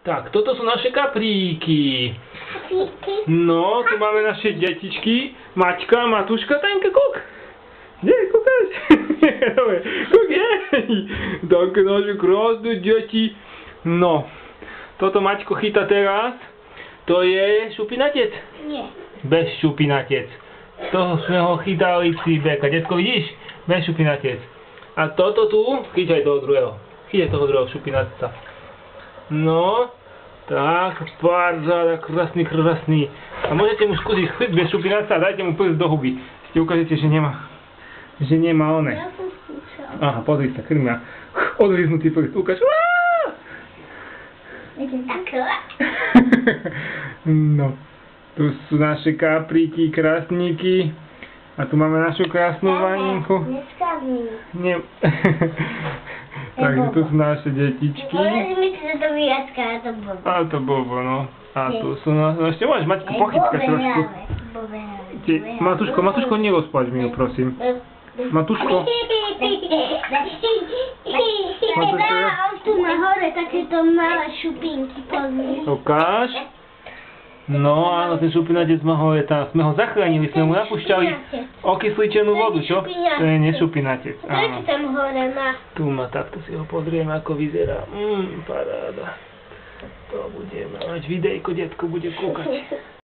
Tak, toto sú naše kapríky. No, tu máme naše detičky. Maťka, Matuška, Taňka, kuk. Kde, kúkaš? Kuk, jej. Tak naše krásne deti. No, toto Maťko chytá teraz. To je šupinatec? Nie. Bez šupinatec. Toho sme ho chytali si beka. Detko, vidíš? Bez šupinatec. A toto tu, chyťaj toho druhého. Chyťaj toho druhého šupinatca. No, tak, paráda, krásny. A môžete mu skúsiť chyť bez šupinatca a dajte mu prst do huby. Ste ukážete, že nemá one. Ja som skúšal. Aha, pozri sa, krmia. Odliznutý prst, ukáž. No, tu sú naše kapríky, krásníky. A tu máme našu krásnu vaninku. Nie. Takže tu sú naše detičky. Povedz mi, že to výrazka, a to bobo. A to bobo, no. A tu sú no ešte môžeš Maťku pochytkať trošku. Matuško, nerozpáč mi ju, prosím. Matuško. Tu na hore takéto malé šupinky, pozri. Ukáž. No áno, ten šupinatec sme ho zachránili, sme mu napúšťali okysličenú vodu, čo? To je nešupinatec. Prečo tam hore má? Tu má, takto si ho pozrieme, ako vyzerá. Paráda. To budeme mať videjko, detko bude kúkať.